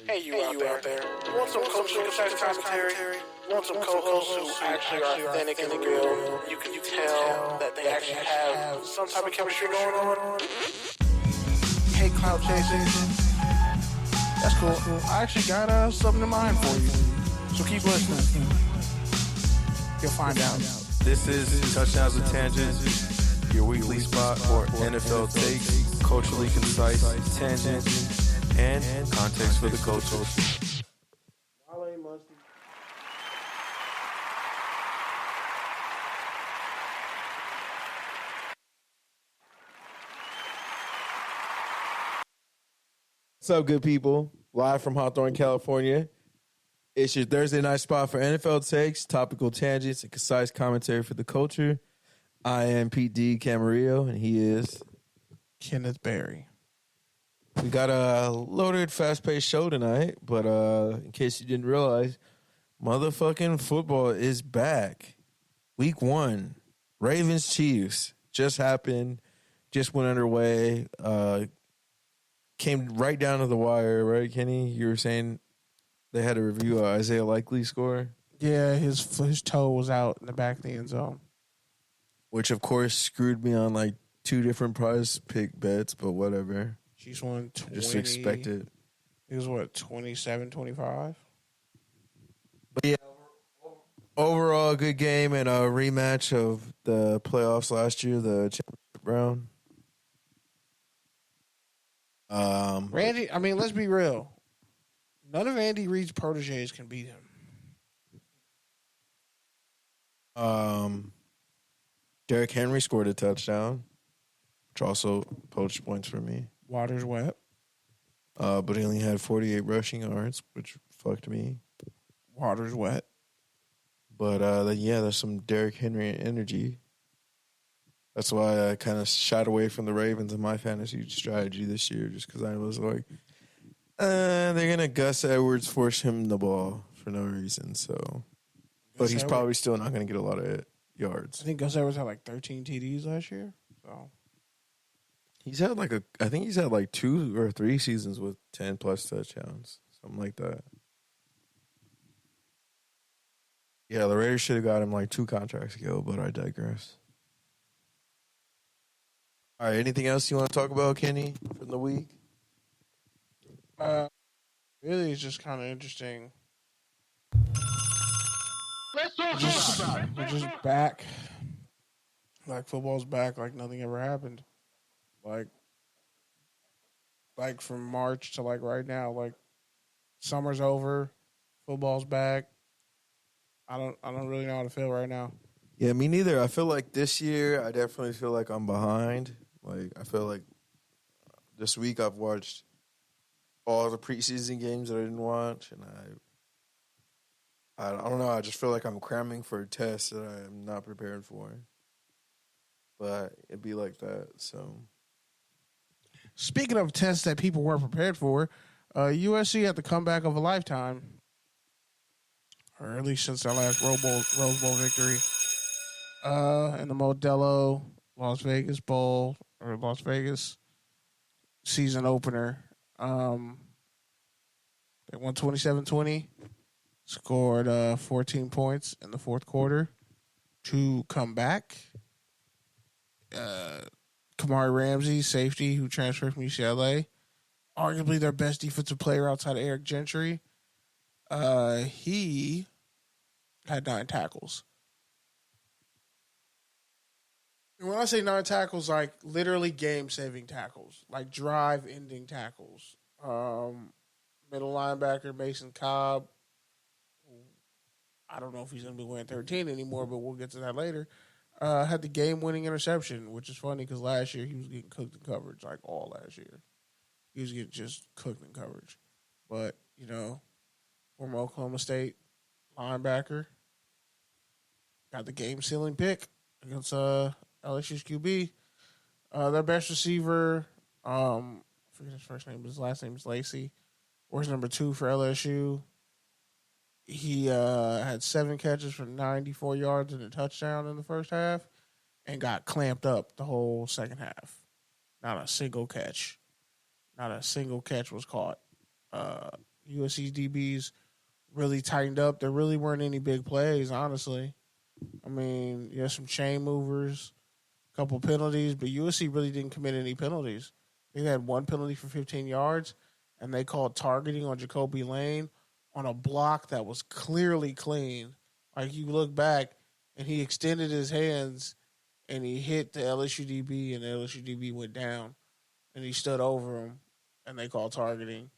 Hey, you out there. Want some coaching concise commentary? Want some co-hosts who actually are authentic and real? You can tell that they actually have some type of chemistry going on? Hey, cloud chasers. That's cool. I actually got something in mind for you. So keep listening. You'll find out. This is Touchdowns with Tangents, your weekly spot for NFL takes, culturally concise tangents, and context for the coaches. What's up, good people? Live from Hawthorne, California. It's your Thursday night spot for NFL takes, topical tangents, and concise commentary for the culture. I am Pete D. Camarillo, and he is Kenneth Berry. We got a loaded, fast-paced show tonight, but in case you didn't realize, motherfucking football is back. Week 1, Ravens-Chiefs, just happened, just went underway, came right down to the wire, right, Kenny? You were saying they had a review of Isaiah Likely's score? Yeah, his toe was out in the back of the end zone. Which, of course, screwed me on like 2 different prize pick bets, but whatever. She's won 20. Just expected. It was what, 27, 25? But yeah, overall, a good game and a rematch of the playoffs last year, the championship round. Randy, I mean, let's be real. None of Andy Reid's proteges can beat him. Derrick Henry scored a touchdown, which also poached points for me. Water's wet. But he only had 48 rushing yards, which fucked me. Water's wet. But, yeah, there's some Derrick Henry energy. That's why I kind of shied away from the Ravens in my fantasy strategy this year, just because I was like, they're going to Gus Edwards force him the ball for no reason. So, but he's probably still not going to get a lot of yards. I think Gus Edwards had like 13 TDs last year. So he's had I think he's had like 2 or 3 seasons with 10 plus touchdowns, something like that. Yeah, the Raiders should have got him like 2 contracts ago, but I digress. All right, anything else you want to talk about, Kenny, from the week? Really, it's just kind of interesting. Let's talk about it. We're just back. Like, football's back like nothing ever happened. Like from March to like right now, like summer's over, football's back. I don't really know how to feel right now. Yeah, me neither. I feel like this year, I definitely feel like I'm behind. Like, I feel like this week I've watched all the preseason games that I didn't watch, and I don't know. I just feel like I'm cramming for a test that I'm not prepared for. But it'd be like that, so. Speaking of tests that people weren't prepared for, USC had the comeback of a lifetime, or at least since their last Rose Bowl victory, in the Modelo Las Vegas Bowl, or Las Vegas season opener. They won 27-20, scored 14 points in the fourth quarter to come back. Kamari Ramsey, safety, who transferred from UCLA, arguably their best defensive player outside of Eric Gentry. He had 9 tackles. And when I say 9 tackles, like literally game-saving tackles, like drive-ending tackles. Middle linebacker Mason Cobb, I don't know if he's going to be wearing 13 anymore, but we'll get to that later. Had the game-winning interception, which is funny because last year he was getting cooked in coverage, like all last year. He was getting just cooked in coverage. But, you know, former Oklahoma State linebacker got the game-sealing pick against LSU's QB. Their best receiver, I forget his first name, but his last name is Lacey. Or his number 2 for LSU. He had 7 catches for 94 yards and a touchdown in the first half and got clamped up the whole second half. Not a single catch. Not a single catch was caught. USC DBs really tightened up. There really weren't any big plays, honestly. I mean, you had some chain movers, a couple penalties, but USC really didn't commit any penalties. They had one penalty for 15 yards, and they called targeting on Jacoby Lane on a block that was clearly clean. Like, you look back, and he extended his hands, and he hit the LSU DB, and the LSU DB went down, and he stood over him, and they called targeting.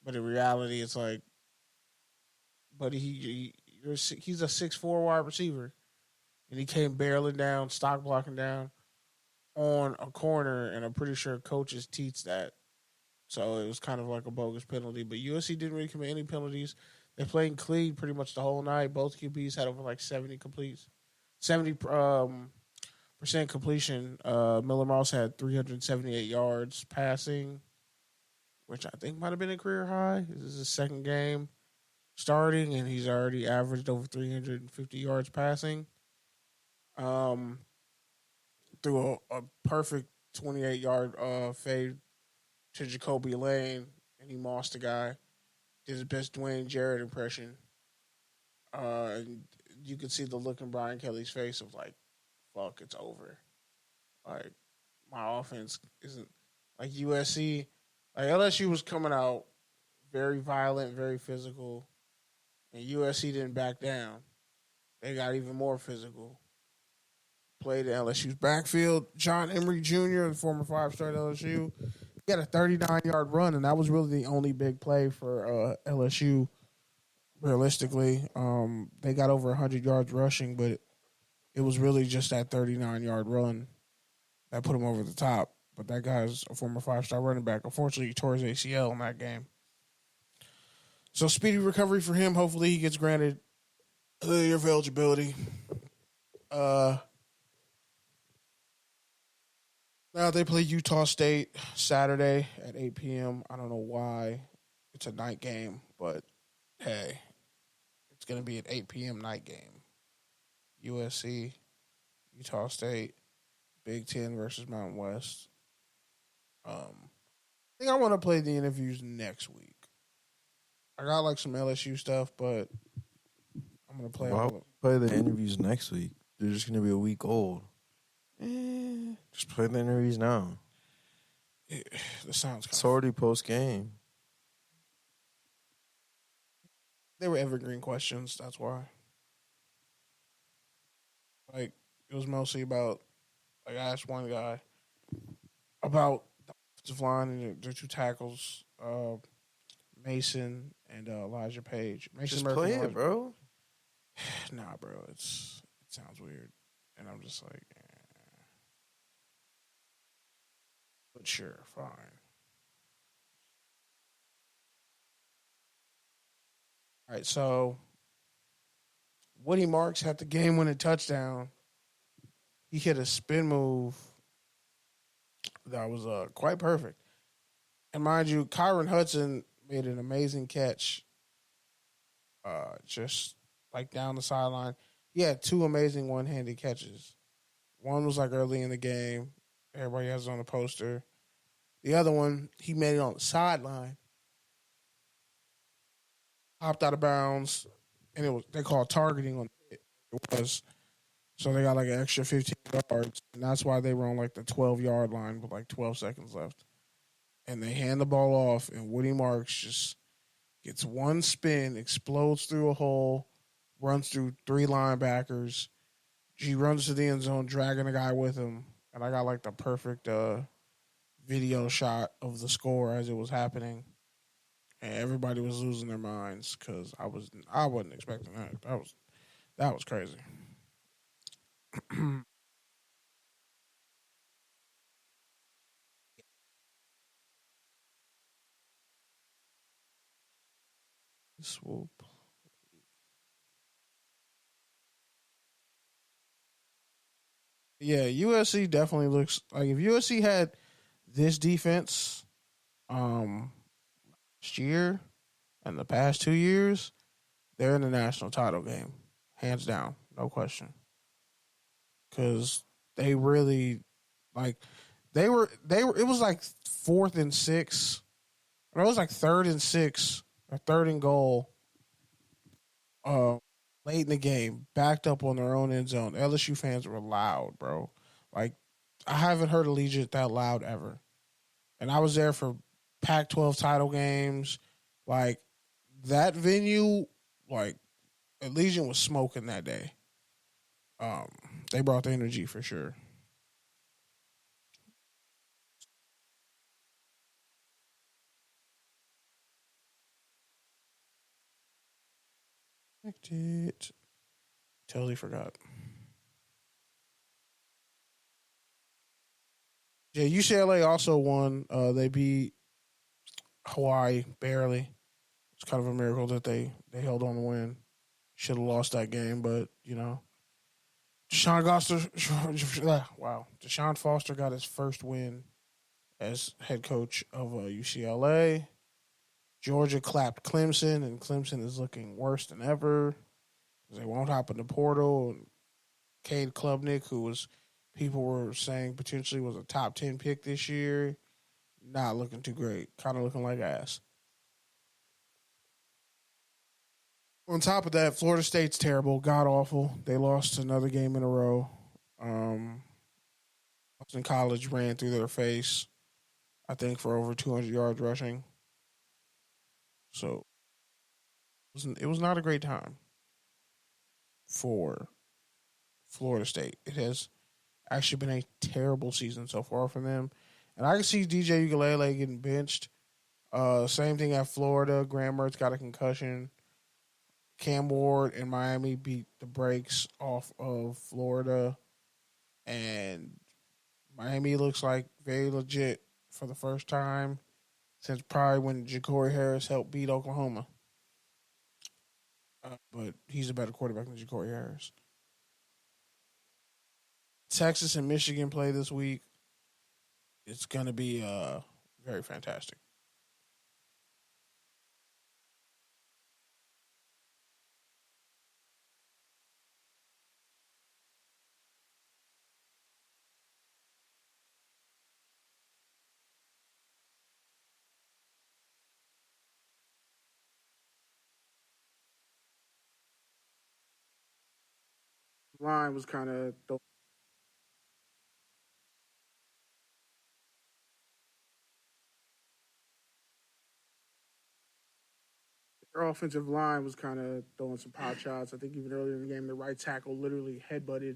But in reality, it's like, but he's a 6'4" wide receiver, and he came barreling down, stock blocking down on a corner, and I'm pretty sure coaches teach that. So it was kind of like a bogus penalty. But USC didn't really commit any penalties. They played clean pretty much the whole night. Both QBs had over like 70 completes, 70% completion. Miller Mouse had 378 yards passing, which I think might have been a career high. This is his second game starting, and he's already averaged over 350 yards passing. Threw a perfect 28-yard fade to Jacoby Lane, and he mossed the guy. Did his best Dwayne Jarrett impression. And you could see the look in Brian Kelly's face of like, fuck, it's over. Like, my offense isn't like USC. Like, LSU was coming out very violent, very physical, and USC didn't back down. They got even more physical. Played in LSU's backfield. John Emery Jr., the former 5-star at LSU, he had a 39-yard run, and that was really the only big play for LSU, realistically. They got over 100 yards rushing, but it was really just that 39-yard run that put him over the top. But that guy's a former 5-star running back. Unfortunately, he tore his ACL in that game. So speedy recovery for him. Hopefully he gets granted another year of eligibility. Now they play Utah State Saturday at 8 p.m. I don't know why it's a night game, but hey, it's going to be an 8 p.m. night game. USC, Utah State, Big Ten versus Mountain West. I think I want to play the interviews next week. I got like some LSU stuff, but I'm going to play all of them. Play the interviews next week. They're just going to be a week old. Just play the interviews now. This sounds. It's already post game. They were evergreen questions. That's why. Like, it was mostly about. Like, I asked one guy about the offensive line and their two tackles, Mason and Elijah Page. Mason Just Murphy play Elijah. it, bro. Nah, bro. It sounds weird, and I'm just like. But sure, fine. All right, so Woody Marks had the game-winning touchdown. He hit a spin move that was quite perfect. And mind you, Kyron Hudson made an amazing catch just like down the sideline. He had two amazing one-handed catches. One was like early in the game. Everybody has it on the poster. The other one, he made it on the sideline. Hopped out of bounds, and they called targeting on it. It was. So they got like an extra 15 yards, and that's why they were on like the 12-yard line with like 12 seconds left. And they hand the ball off, and Woody Marks just gets one spin, explodes through a hole, runs through three linebackers. He runs to the end zone, dragging a guy with him. And I got like the perfect video shot of the score as it was happening. And everybody was losing their minds because I wasn't expecting that. That was crazy. Swoop. Yeah, USC definitely looks like if USC had this defense last year and the past 2 years, they're in the national title game. Hands down, no question. Because they really they were it was like 4th and 6. Or it was like 3rd and 6 a 3rd and goal, late in the game, backed up on their own end zone. LSU fans were loud, bro. Like, I haven't heard Allegiant that loud ever. And I was there for Pac-12 title games. Like, that venue, like, Allegiant was smoking that day. They brought the energy for sure. Totally forgot. Yeah, UCLA also won. They beat Hawaii barely. It's kind of a miracle that they held on to win. Should have lost that game, but Deshaun Foster got his first win as head coach of UCLA. Georgia clapped Clemson, and Clemson is looking worse than ever. They won't hop in the portal. And Cade Klubnik, who people were saying potentially was a top 10 pick this year, not looking too great. Kind of looking like ass. On top of that, Florida State's terrible, god awful. They lost another game in a row. Boston College ran through their face, I think, for over 200 yards rushing. So it was not a great time for Florida State. It has actually been a terrible season so far for them. And I can see DJ Ukulele getting benched. Same thing at Florida. Graham Mertz got a concussion. Cam Ward and Miami beat the brakes off of Florida. And Miami looks like very legit for the first time since probably when Ja'Cory Harris helped beat Oklahoma. But he's a better quarterback than Ja'Cory Harris. Texas and Michigan play this week. It's going to be very fantastic. Line was kind of their offensive line was kind of throwing some pot shots. I think even earlier in the game, the right tackle literally headbutted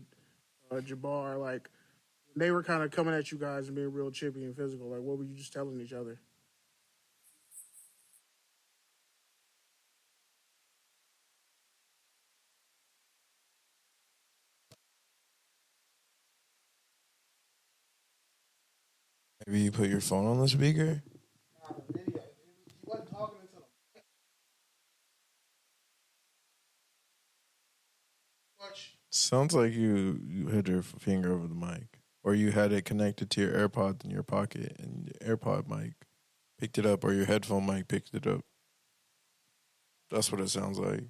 Jabbar. Like, they were kind of coming at you guys and being real chippy and physical. Like, what were you just telling each other? Maybe you put your phone on the speaker? He wasn't talking until Sounds like you had your finger over the mic. Or you had it connected to your AirPods in your pocket and your AirPod mic picked it up or your headphone mic picked it up. That's what it sounds like.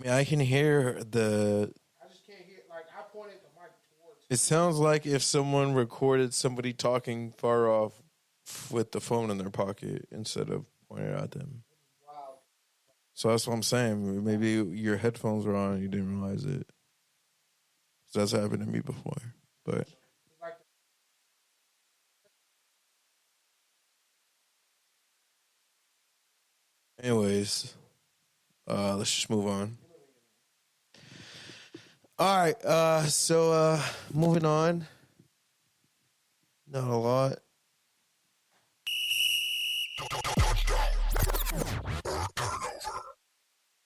I mean, I can hear I just can't hear. Like, I pointed the mic towards. It sounds like if someone recorded somebody talking far off with the phone in their pocket instead of pointing at them. Wow. So that's what I'm saying. Maybe your headphones were on and you didn't realize it. That's happened to me before. But anyways, let's just move on. All right, so moving on. Not a lot.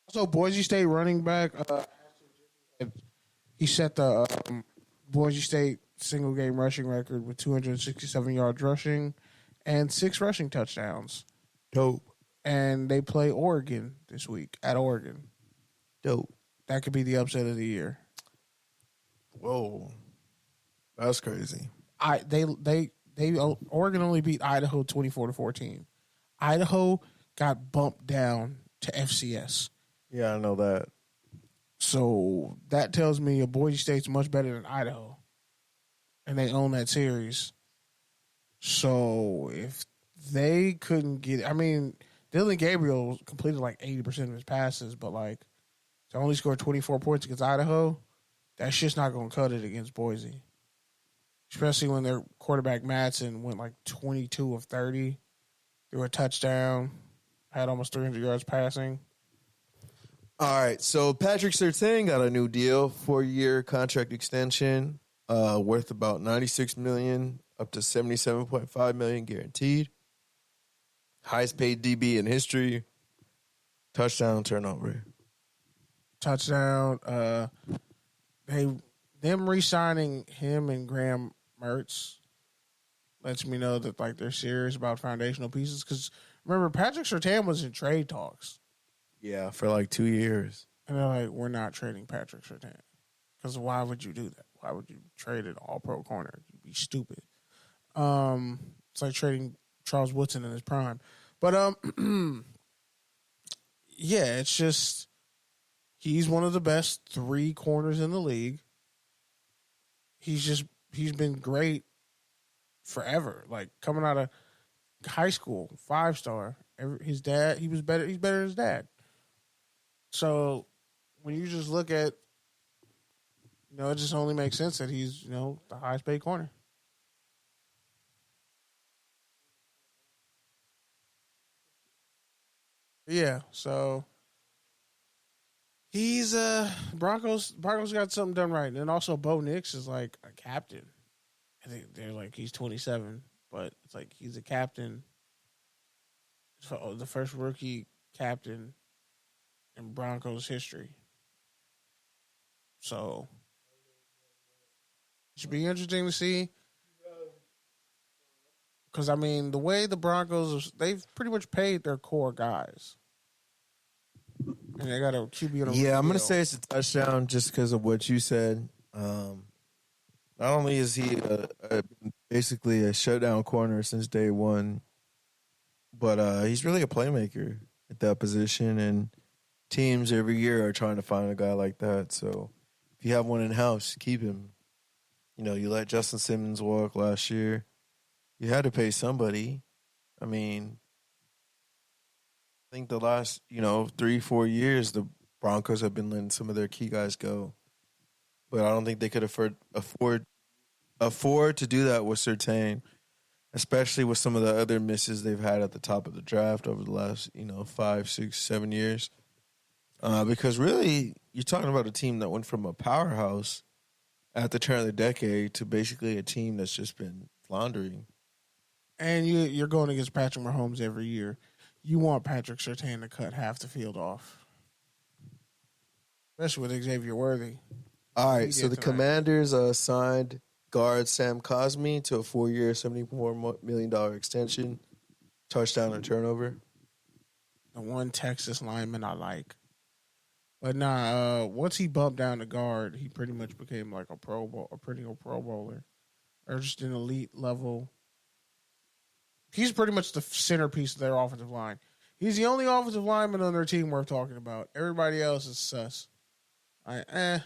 Also, Boise State running back, he set the Boise State single game rushing record with 267 yards rushing and 6 rushing touchdowns. Dope. And they play Oregon this week at Oregon. Dope. That could be the upset of the year. Whoa, that's crazy. Oregon only beat Idaho 24-14. Idaho got bumped down to FCS. Yeah, I know that. So that tells me a Boise State's much better than Idaho, and they own that series. So if they couldn't get, I mean, Dylan Gabriel completed like 80% of his passes, but like to only score 24 points against Idaho, that shit's not going to cut it against Boise. Especially when their quarterback Madsen went like 22 of 30, threw a touchdown, had almost 300 yards passing. All right, so Patrick Surtain got a new deal, 4-year contract extension, worth about $96 million, up to $77.5 million guaranteed. Highest paid DB in history. Touchdown, turnover. Touchdown. Them re-signing him and Graham Mertz lets me know that like they're serious about foundational pieces. Because remember, Patrick Surtain was in trade talks. Yeah, for like 2 years. And they're like, we're not trading Patrick Surtain. Because why would you do that? Why would you trade an all-pro corner? You'd be stupid. It's like trading Charles Woodson in his prime. But, yeah, it's just he's one of the best 3 corners in the league. He's been great forever. Like, coming out of high school, 5-star. His dad, he's better than his dad. So when you just look at, it just only makes sense that he's, the highest paid corner. Yeah, so he's Broncos got something done right. And then also Bo Nix is like a captain. I think they're like he's 27, but it's like he's a captain. The first rookie captain in Broncos history. So it should be interesting to see. Because, I mean, the way the Broncos, they've pretty much paid their core guys. And they got a QB on a Yeah, I'm going to say it's a touchdown just because of what you said. Not only is he basically a shutdown corner since day one, but he's really a playmaker at that position. And teams every year are trying to find a guy like that. So if you have one in-house, keep him. You let Justin Simmons walk last year. You had to pay somebody. I mean, I think the last, 3-4 years, the Broncos have been letting some of their key guys go. But I don't think they could afford to do that with Surtain, especially with some of the other misses they've had at the top of the draft over the last, 5, 6, 7 years. Because really, you're talking about a team that went from a powerhouse at the turn of the decade to basically a team that's just been floundering. And you're going against Patrick Mahomes every year. You want Patrick Surtain to cut half the field off. Especially with Xavier Worthy. All right, so the Commanders signed guard Sam Cosmi to a 4-year, $74 million extension. Touchdown and turnover. The one Texas lineman I like. But once he bumped down to guard, he pretty much became like a perennial Pro Bowler. Or just an elite level. He's pretty much the centerpiece of their offensive line. He's the only offensive lineman on their team worth talking about. Everybody else is sus. But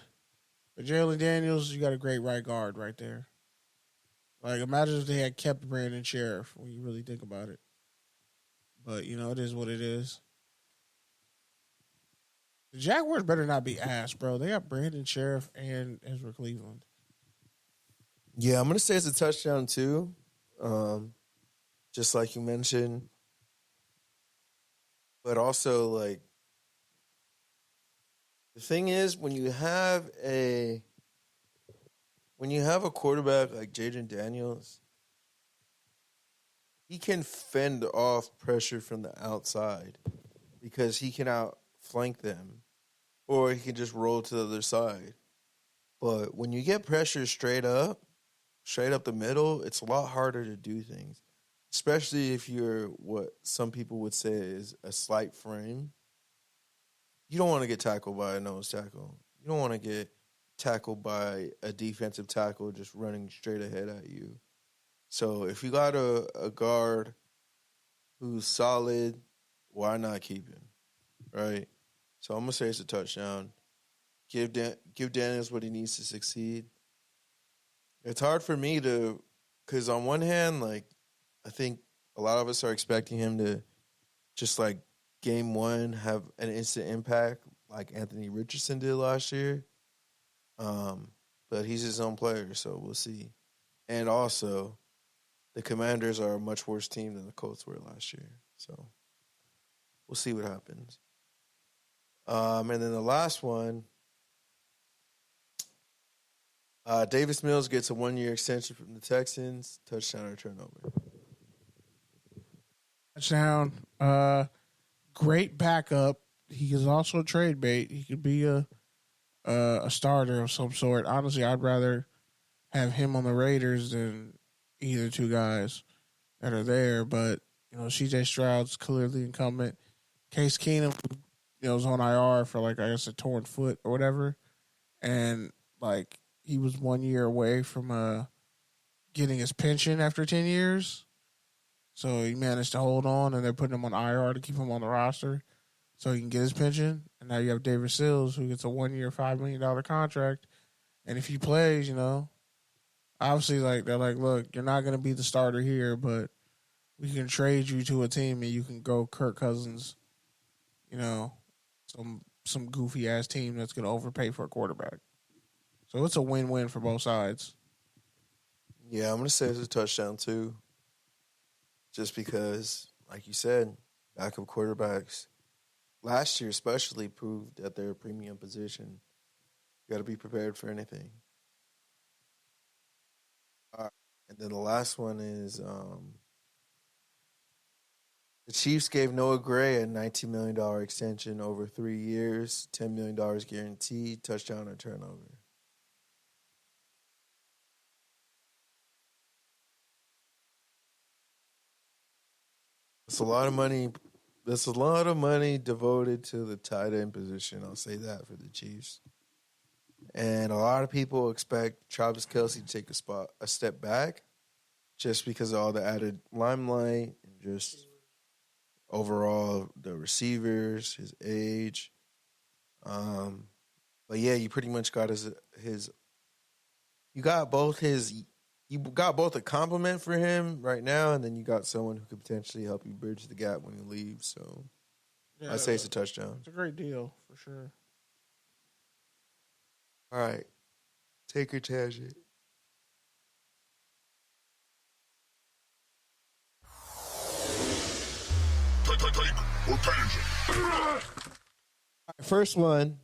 Jalen Daniels, you got a great right guard right there. Like, imagine if they had kept Brandon Sheriff when you really think about it. But, it is what it is. The Jaguars better not be ass, bro. They got Brandon Sheriff and Ezra Cleveland. Yeah, I'm going to say it's a touchdown, too. Just like you mentioned. But also, like, the thing is, when you have a quarterback like Jaden Daniels, he can fend off pressure from the outside because he can outflank them, or he can just roll to the other side. But when you get pressure straight up the middle, it's a lot harder to do things. Especially if you're what some people would say is a slight frame. You don't want to get tackled by a nose tackle. You don't want to get tackled by a defensive tackle just running straight ahead at you. So if you got a guard who's solid, why not keep him, right? So I'm going to say it's a touchdown. Give Daniels what he needs to succeed. It's hard for me to, because on one hand, like, I think a lot of us are expecting him to just like game one have an instant impact like Anthony Richardson did last year. But he's his own player, so we'll see. And also, the Commanders are a much worse team than the Colts were last year. So we'll see what happens. And then the last one, Davis Mills gets a 1-year extension from the Texans. Touchdown or turnover. Touchdown. Great backup. He is also a trade bait. He could be a starter of some sort. Honestly, I'd rather have him on the Raiders than either two guys that are there. But, C.J. Stroud's clearly incumbent. Case Keenum, was on IR for, I guess, a torn foot or whatever. And, he was 1 year away from getting his pension after 10 years. So he managed to hold on, and they're putting him on IR to keep him on the roster so he can get his pension. And now you have David Sills, who gets a 1 year, $5 million contract. And if he plays, obviously, they're like, look, you're not going to be the starter here, but we can trade you to a team and you can go Kirk Cousins, some goofy-ass team that's going to overpay for a quarterback. So it's a win-win for both sides. Yeah, I'm going to say it's a touchdown, too. Just because, like you said, backup quarterbacks last year especially proved that they're a premium position. You got to be prepared for anything. And then the last one is the Chiefs gave Noah Gray a $19 million extension over 3 years, $10 million guaranteed, touchdown or turnover. It's a lot of money. There's a lot of money devoted to the tight end position. I'll say that for the Chiefs. And a lot of people expect Travis Kelce to take a step back just because of all the added limelight and just overall the receivers, his age. But yeah, you pretty much got you got both a compliment for him right now, and then you got someone who could potentially help you bridge the gap when he leaves. So yeah, I'd say it's a touchdown. It's a great deal for sure. All right. Take your tangent. First one.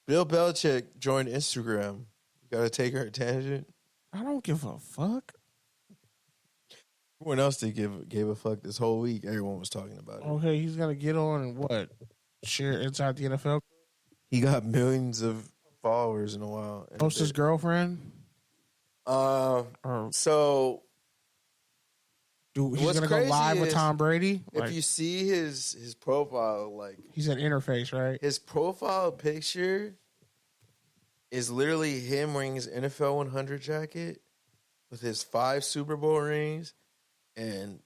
Bill Belichick joined Instagram. You got to take her tangent. I don't give a fuck. Everyone else gave a fuck this whole week. Everyone was talking about it. Okay, he's gonna get on and what? Share inside the NFL. He got millions of followers in a while. Post his girlfriend. So, dude, he's gonna go live with Tom Brady. If you see his profile, he's an interface, right? His profile picture is literally him wearing his NFL 100 jacket with his 5 Super Bowl rings and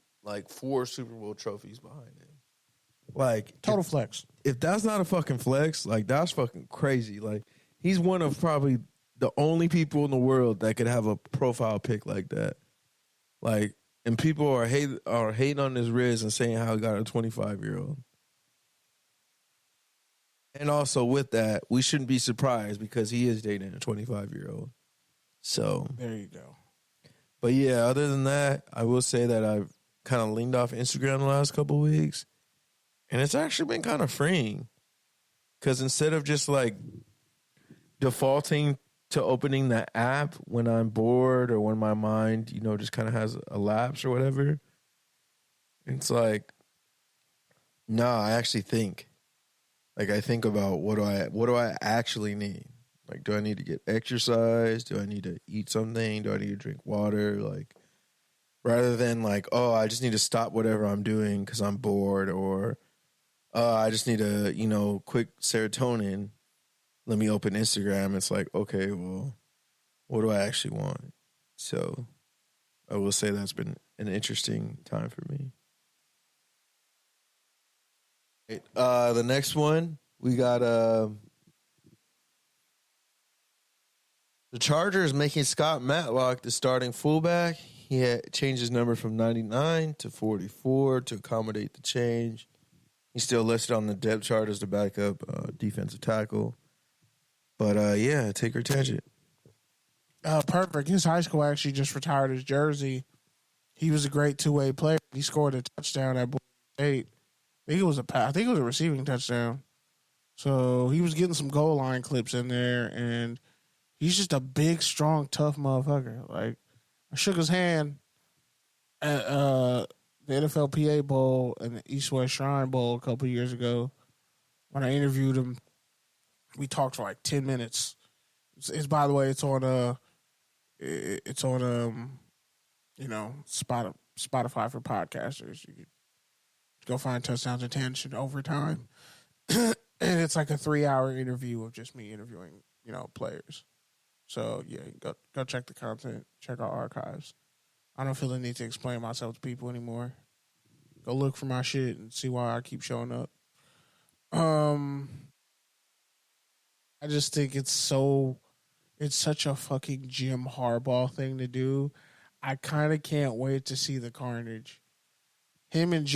4 Super Bowl trophies behind him. Total flex. If that's not a fucking flex, that's fucking crazy. He's one of probably the only people in the world that could have a profile pic like that. And people are hating on his Riz and saying how he got a 25-year-old. And also with that, we shouldn't be surprised because he is dating a 25-year-old. So there you go. But yeah, other than that, I will say that I've kind of leaned off Instagram the last couple of weeks. And it's actually been kind of freeing. Because instead of just defaulting to opening the app when I'm bored or when my mind, just kind of has a lapse or whatever, it's I actually think. I think about what do I actually need? Do I need to get exercise? Do I need to eat something? Do I need to drink water? Rather than I just need to stop whatever I'm doing because I'm bored, or I just need a quick serotonin. Let me open Instagram. It's okay, well, what do I actually want? So I will say that's been an interesting time for me. The next one, we got the Chargers making Scott Matlock the starting fullback. he had changed his number from 99 to 44 to accommodate the change. He's still listed on the depth chart as the backup defensive tackle. But, yeah, take your tangent. Perfect. His high school actually just retired his jersey. He was a great two-way player. He scored a touchdown at Boise State. I think it was a receiving touchdown. So he was getting some goal line clips in there, and he's just a big, strong, tough motherfucker. Like, I shook his hand at the NFLPA Bowl and the East-West Shrine Bowl a couple years ago. When I interviewed him, we talked for like 10 minutes. It's by the way, it's on Spotify for podcasters. You could go find Touchdowns and Tangent Overtime. And it's like a 3-hour interview of just me interviewing, players. So yeah, go check the content, check our archives. I don't feel the need to explain myself to people anymore. Go look for my shit and see why I keep showing up. I just think it's such a fucking Jim Harbaugh thing to do. I kind of can't wait to see the carnage. Him and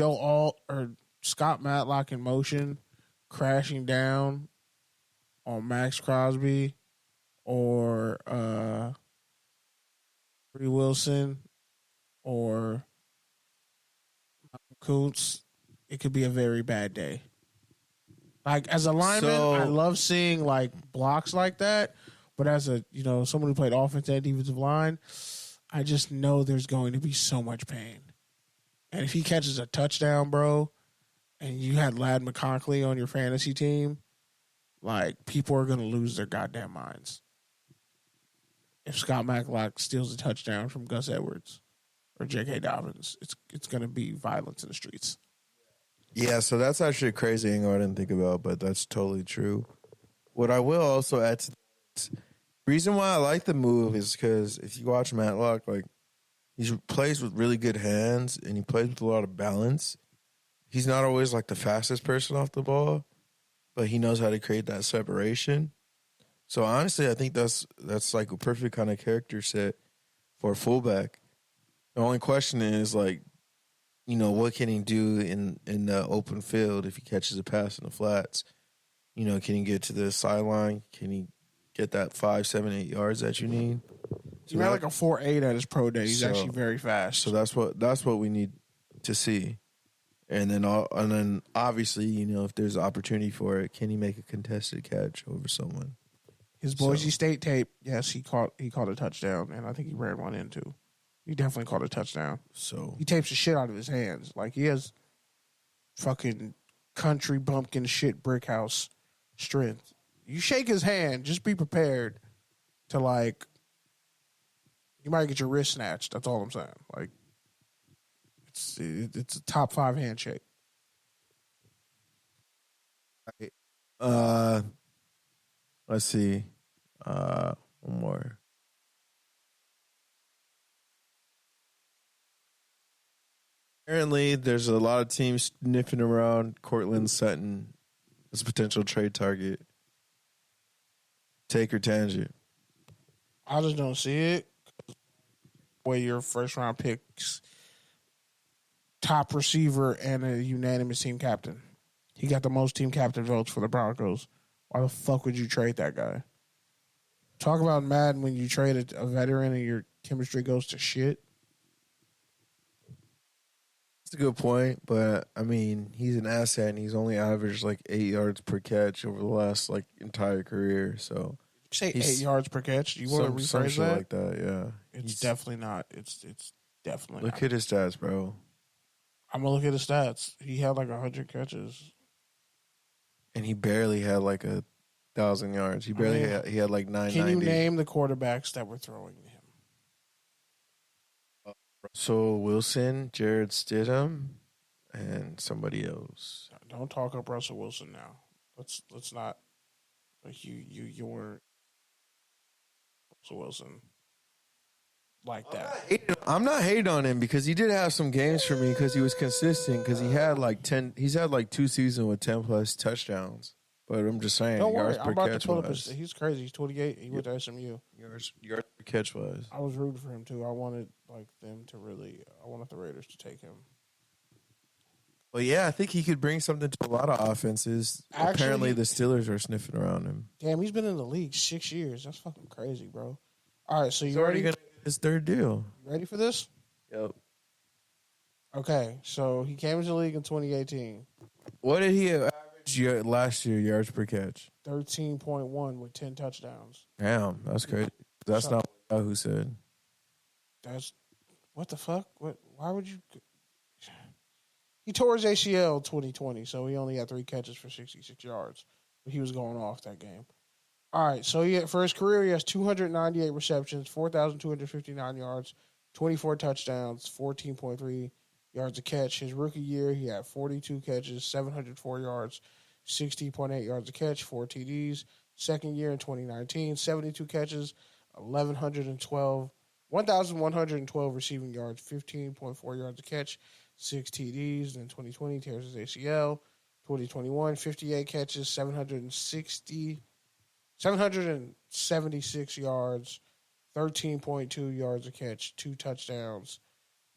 Scott Matlock in motion, crashing down on Max Crosby or Bree Wilson or Kuntz. It could be a very bad day. Like, as a lineman, I love seeing, like, blocks like that. But as a, someone who played offense and defensive line, I just know there's going to be so much pain. And if he catches a touchdown, bro, and you had Ladd McConkey on your fantasy team, like, people are going to lose their goddamn minds. If Scott Matlock steals a touchdown from Gus Edwards or J.K. Dobbins, it's going to be violence in the streets. Yeah, so that's actually a crazy angle I didn't think about, but that's totally true. What I will also add to this, reason why I like the move is because if you watch Matlock, like, he plays with really good hands and he plays with a lot of balance. He's not always like the fastest person off the ball, but he knows how to create that separation. So honestly, I think that's like a perfect kind of character set for a fullback. The only question is, like, what can he do in the open field if he catches a pass in the flats? Can he get to the sideline? Can he get that 5, 7, 8 yards that you need? He ran like a 4.8 at his pro day. He's actually very fast. So that's what we need to see. And then obviously, if there's an opportunity for it, can he make a contested catch over someone? His Boise State tape, yes, he caught a touchdown, and I think he ran one in too. He definitely caught a touchdown. So he tapes the shit out of his hands. Like, he has fucking country bumpkin shit brick house strength. You shake his hand, just be prepared to, like, you might get your wrist snatched. That's all I'm saying. Like, it's a top 5 handshake. Let's see. One more. Apparently, there's a lot of teams sniffing around Cortland Sutton as a potential trade target. Take or tangent. I just don't see it. Where your first round picks, top receiver, and a unanimous team captain. He got the most team captain votes for the Broncos. Why the fuck would you trade that guy? Talk about Madden when you trade a veteran and your chemistry goes to shit. That's a good point, but I mean, he's an asset and he's only averaged like 8 yards per catch over the last like entire career. So you say 8 yards per catch? You want to rephrase that? Like that, yeah. It's definitely not. It's definitely. Look at his stats, bro. I'm gonna look at his stats. He had like 100 catches, and he barely had like 1,000 yards. He barely he had like 990. Can you name the quarterbacks that were throwing him? Russell Wilson, Jared Stidham, and somebody else. Don't talk up Russell Wilson now. Let's not. Like you weren't Russell Wilson like that. I'm not hating on him because he did have some games for me because he was consistent because he had like 10. He's had like 2 seasons with 10 plus touchdowns. But I'm just saying, Don't worry, yards I'm per about to catch pull up wise. he's crazy. He's 28. He went to SMU. Yards per catch wise. I was rooting for him too. I wanted I wanted the Raiders to take him. Well, yeah, I think he could bring something to a lot of offenses. Actually, Apparently, the Steelers are sniffing around him. Damn, he's been in the league 6 years. That's fucking crazy, bro. All right, so He's you already ready? going to get his third deal. Ready for this? Yep. Okay, so he came into the league in 2018. What did he average last year, yards per catch? 13.1 with 10 touchdowns. Damn, that's crazy. That's not what Yahoo said. That's what the fuck? What? Why would you? He tore his ACL 2020, so he only had 3 catches for 66 yards. But he was going off that game. All right, so for his career, he has 298 receptions, 4,259 yards, 24 touchdowns, 14.3 yards a catch. His rookie year, he had 42 catches, 704 yards, 60.8 yards a catch, 4 TDs. Second year in 2019, 72 catches, 1,112 receiving yards, 15.4 yards a catch, 6 TDs. Then 2020, tears his ACL. 2021, 58 catches, 776 yards, 13.2 yards a catch, 2 touchdowns.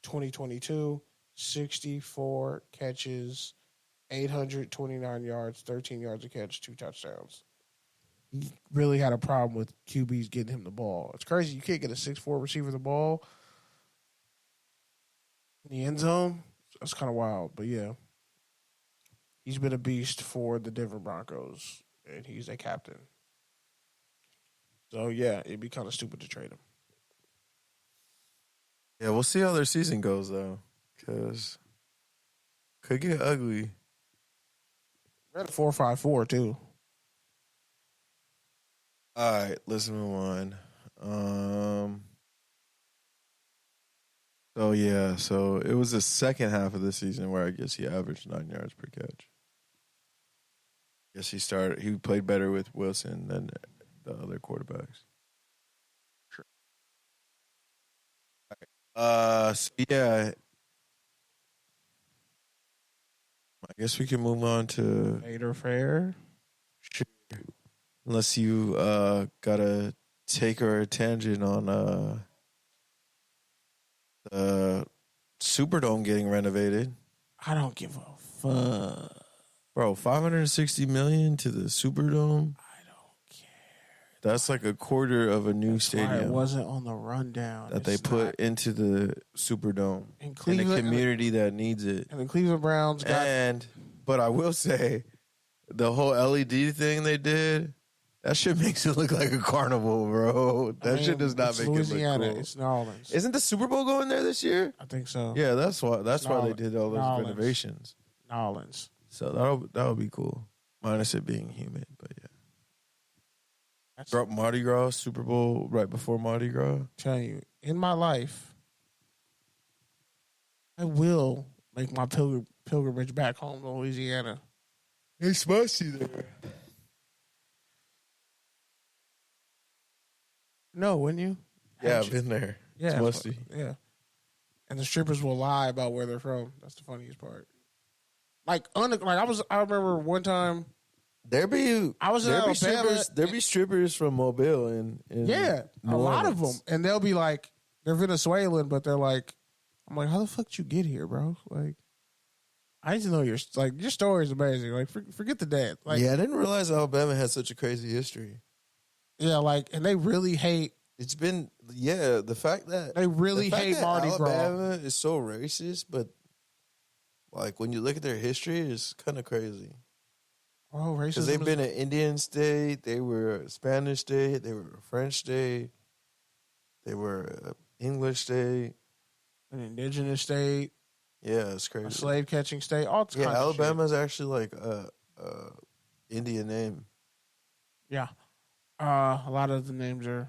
2022, 64 catches, 829 yards, 13 yards a catch, 2 touchdowns. He really had a problem with QBs getting him the ball. It's crazy. You can't get a 6'4" receiver the ball in the end zone. That's kind of wild. But, yeah, he's been a beast for the Denver Broncos, and he's a captain. So, yeah, it'd be kind of stupid to trade him. Yeah, we'll see how their season goes, though, because could get ugly. Ran a 4.54 too. All right, let's move on. So it was the second half of the season where I guess he averaged 9 yards per catch. Guess he played better with Wilson than the other quarterbacks. Sure. So yeah, I guess we can move on to Vader Fair. Sure. Unless you got a take or a tangent on the Superdome getting renovated. I don't give a fuck. Bro, $560 million to the Superdome. I don't care. That's like a quarter of a new stadium. It wasn't on the rundown that they put into the Superdome in in Cleveland, a community that needs it. And the Cleveland Browns got. But I will say, the whole LED thing they did, that shit makes it look like a carnival, bro. That shit does not make Louisiana. it look cool. It's New Orleans. Isn't the Super Bowl going there this year? I think so. Yeah, that's why they did all those Orleans. renovations. New Orleans. So that'll be cool. Minus it being humid, but yeah. Drop Mardi Gras, Super Bowl right before Mardi Gras. I'm telling you, in my life, I will make my pilgrimage back home to Louisiana. It's musty there. No, wouldn't you? Yeah, I've been there. Yeah, it's musty. Yeah. And the strippers will lie about where they're from. That's the funniest part. I remember one time. There be Alabama. strippers from Mobile and Yeah, New a lot of them. Orleans. And they'll be like, they're Venezuelan, but they're like, I'm like, how the fuck did you get here, bro? Like, I need to know your story is amazing. Like, forget the dad. Like, yeah, I didn't realize Alabama had such a crazy history. Yeah, and they really hate. It's been the fact that they really hate Mardi Gras. Alabama is so racist, but like when you look at their history, it's kind of crazy. Oh, racism. Because they've been an Indian state, they were a Spanish state, they were a French state, they were an English state, an indigenous state. Yeah, it's crazy. A slave catching state. All kinds Alabama's actually like a Indian name. Yeah. A lot of the names are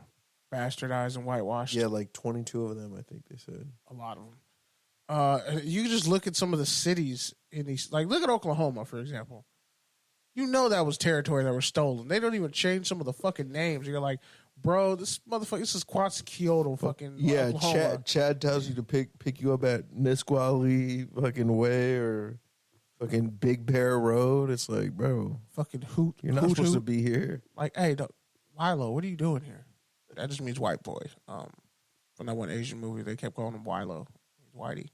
bastardized and whitewashed. Yeah, like 22 of them, I think they said. A lot of them. You can just look at some of the cities in these. Like, look at Oklahoma, for example. You know that was territory that was stolen. They don't even change some of the fucking names. You're like, bro, this is Quetzalcoatl fucking Oklahoma. Chad tells you to pick you up at Nisqually fucking Way or Fucking Big Bear Road. It's like, bro, Fucking hoot. you're not supposed to be here. Like, hey, Wilo, what are you doing here? That just means white boy. When I went Asian movie, they kept calling him Wilo. He's Whitey.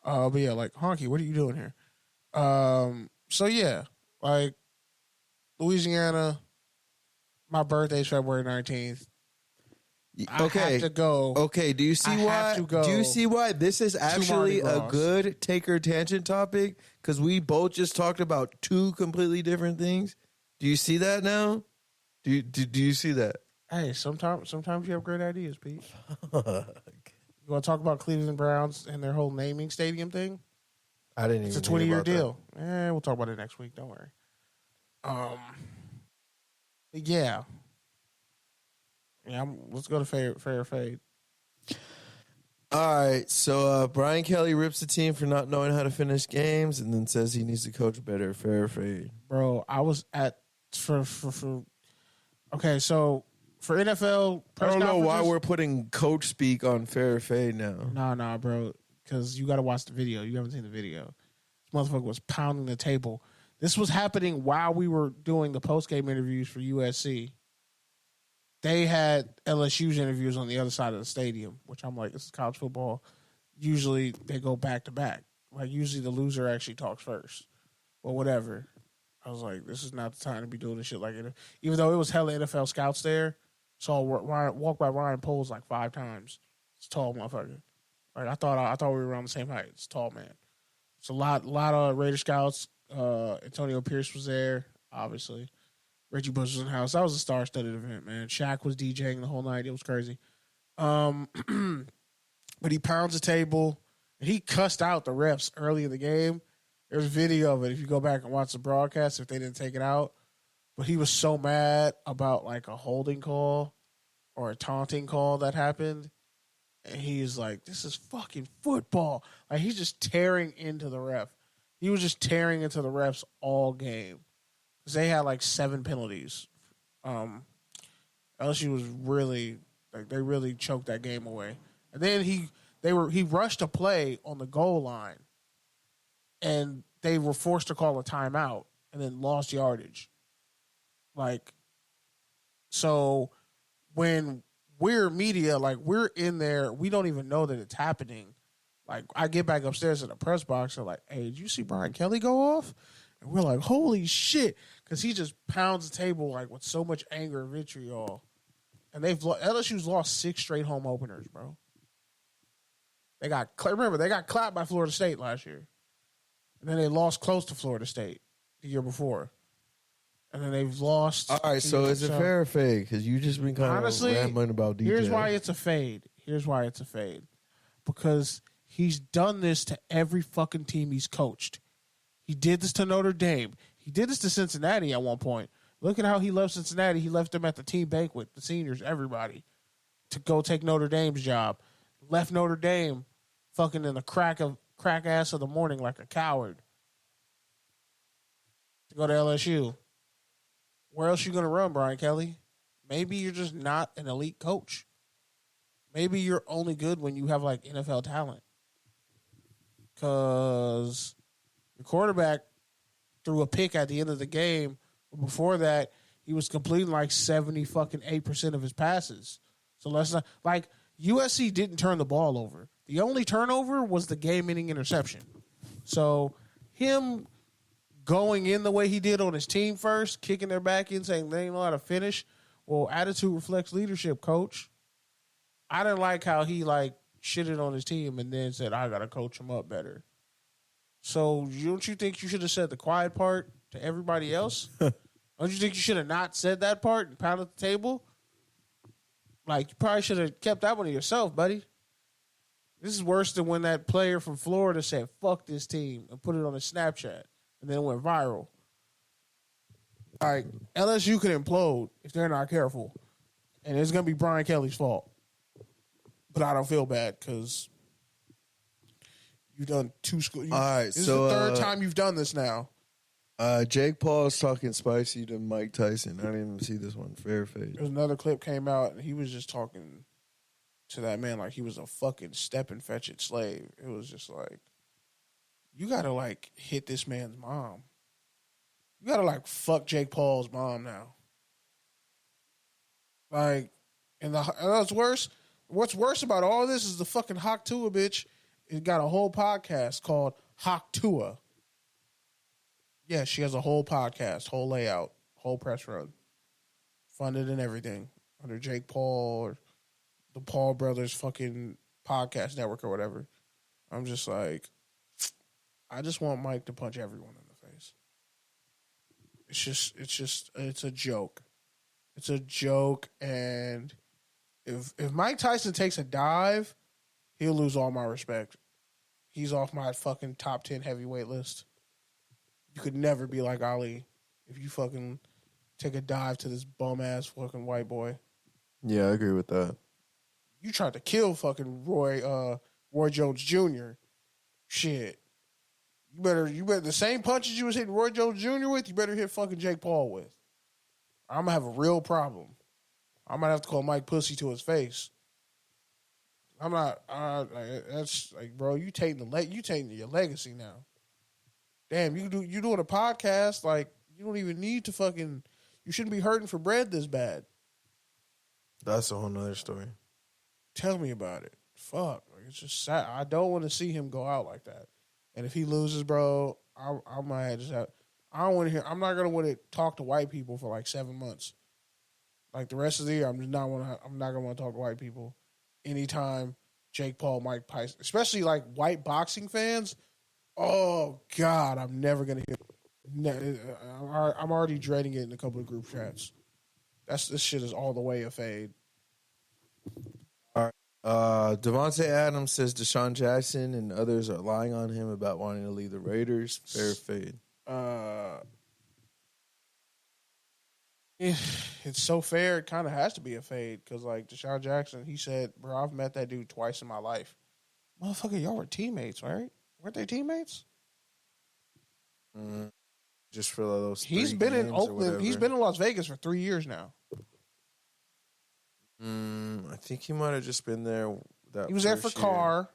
But yeah, like, Honky, what are you doing here? So yeah, like, Louisiana, my birthday's February 19th. Okay. I have to go. Okay, do you see why? Do you see why this is actually a good taker tangent topic? Because we both just talked about two completely different things. Do you see that now? Do you see that? Hey, sometimes you have great ideas, Pete. You want to talk about Cleveland Browns and their whole naming stadium thing? I didn't. It's a 20-year deal. We'll talk about it next week. Don't worry. Yeah. Yeah, let's go to fair or fade. All right, so Brian Kelly rips the team for not knowing how to finish games, and then says he needs to coach better. Fair or fade? Bro, I was at okay, so for NFL press I don't know why conferences- we're putting coach speak on fair or fade now. Nah, bro, because you got to watch the video. You haven't seen the video. This motherfucker was pounding the table. This was happening while we were doing the post-game interviews for USC. They had LSU's interviews on the other side of the stadium, which I'm like, this is college football. Usually they go back to back. Like, usually the loser actually talks first. But whatever. I was like, this is not the time to be doing this shit like it. Even though it was hella NFL scouts there, saw walk by Ryan Poles like 5 times. It's a tall motherfucker. Like, I thought we were around the same height. It's a tall man. It's a lot of Raider scouts. Antonio Pierce was there, obviously. Reggie Bush was in the house. That was a star-studded event, man. Shaq was DJing the whole night. It was crazy. But he pounds the table, and he cussed out the refs early in the game. There's video of it if you go back and watch the broadcast, if they didn't take it out. But he was so mad about, like, a holding call or a taunting call that happened. And he's like, this is fucking football. Like, he's just tearing into the ref. He was just tearing into the refs all game. Because they had like 7 penalties. LSU was really, like, they really choked that game away. And then he rushed a play on the goal line. And they were forced to call a timeout and then lost yardage. Like, so when we're media, like, we're in there, we don't even know that it's happening. Like, I get back upstairs in the press box and like, hey, did you see Brian Kelly go off? And we're like, holy shit. Because he just pounds the table like with so much anger and vitriol. And LSU's lost 6 straight home openers, bro. They got clapped by Florida State last year. And then they lost close to Florida State the year before. And then they've lost. All right, so is it fair or fade? Because you just been kind of rambling about DJ. Here's why it's a fade. Because he's done this to every fucking team he's coached. He did this to Notre Dame. He did this to Cincinnati at one point. Look at how he left Cincinnati. He left them at the team banquet, the seniors, everybody, to go take Notre Dame's job. Left Notre Dame fucking in the crack ass of the morning like a coward to go to LSU. Where else you going to run, Brian Kelly? Maybe you're just not an elite coach. Maybe you're only good when you have, like, NFL talent. Because your quarterback threw a pick at the end of the game. But before that, he was completing like 78% of his passes. So let's not, like, USC didn't turn the ball over. The only turnover was the game-ending interception. So him going in the way he did on his team first, kicking their back in, saying they ain't know how to finish. Well, attitude reflects leadership, coach. I didn't like how he, like, shitted on his team and then said, I got to coach him up better. So don't you think you should have said the quiet part to everybody else? Don't you think you should have not said that part and pounded the table? Like, you probably should have kept that one to yourself, buddy. This is worse than when that player from Florida said, fuck this team, and put it on a Snapchat, and then it went viral. All right, LSU could implode if they're not careful, and it's going to be Brian Kelly's fault. But I don't feel bad because you've done 2 schools. All right, this is the 3rd time you've done this now. Jake Paul is talking spicy to Mike Tyson. I didn't even see this one. Fair or fade? There's another clip came out, and he was just talking to that man like he was a fucking step and fetch it slave. It was just like, you gotta like hit this man's mom. You gotta like fuck Jake Paul's mom now. Like, and what's worse? What's worse about all this is the fucking Hawk Tua bitch. It got a whole podcast called Hawk Tua. Yeah, she has a whole podcast, whole layout, whole press run, funded and everything under Jake Paul or the Paul Brothers fucking podcast network or whatever. I'm just like, I just want Mike to punch everyone in the face. It's a joke. It's a joke, and if Mike Tyson takes a dive, he'll lose all my respect. He's off my fucking top 10 heavyweight list. You could never be like Ali if you fucking take a dive to this bum-ass fucking white boy. Yeah, I agree with that. You tried to kill fucking Roy Jones Jr. Shit. You better the same punches you was hitting Roy Jones Jr. with, you better hit fucking Jake Paul with. I'm gonna have a real problem. I might have to call Mike Pussy to his face. I'm not. That's like, bro. You taking your legacy now. Damn, you doing a podcast like you don't even need to fucking. You shouldn't be hurting for bread this bad. That's a whole nother story. Tell me about it. Fuck, like, it's just sad. I don't want to see him go out like that. And if he loses, bro, I might just have. I don't want to hear. I'm not gonna want to talk to white people for like 7 months. Like the rest of the year, I'm not gonna want to talk to white people. Anytime Jake Paul, Mike Tyson, especially like white boxing fans. Oh God, I'm never gonna hear. I'm already dreading it in a couple of group chats. This shit is all the way a fade. All right. Devontae Adams says Deshaun Jackson and others are lying on him about wanting to leave the Raiders. Fair fade. It's so fair. It kind of has to be a fade because, like, Deshaun Jackson, he said, "Bro, I've met that dude twice in my life." Motherfucker, y'all were teammates, right? Weren't they teammates? Just for those. He's been in Oakland. He's been in Las Vegas for 3 years now. I think he might have just been there. He was there for Carr.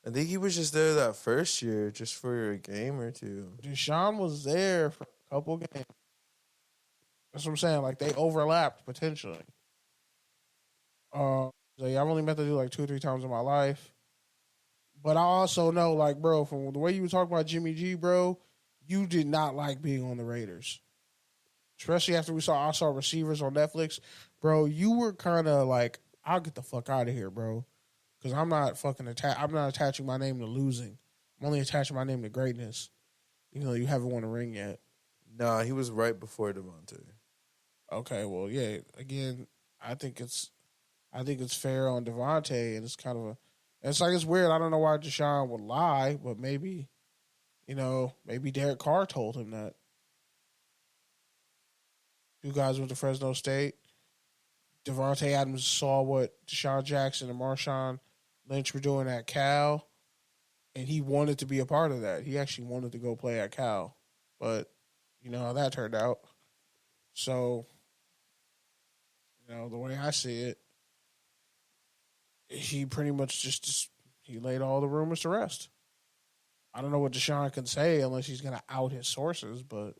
I think he was just there that first year, just for a game or two. Deshaun was there for a couple games. That's what I'm saying. Like, they overlapped potentially. So yeah, I've only met the dude like 2 or 3 times in my life. But I also know, like, bro, from the way you were talking about Jimmy G, bro, you did not like being on the Raiders. Especially after I saw Receivers on Netflix. Bro, you were kind of like, I'll get the fuck out of here, bro. Because I'm not fucking I'm not attaching my name to losing. I'm only attaching my name to greatness. Even though you haven't won a ring yet. Nah, he was right before Devontae. Okay, well, yeah. Again, I think it's fair on Devontae, and it's kind of it's weird. I don't know why Deshaun would lie, but maybe, maybe Derek Carr told him that. 2 guys went to Fresno State. Devontae Adams saw what Deshaun Jackson and Marshawn Lynch were doing at Cal, and he wanted to be a part of that. He actually wanted to go play at Cal, but you know how that turned out. So, the way I see it, he pretty much just he laid all the rumors to rest. I don't know what Deshaun can say unless he's going to out his sources, but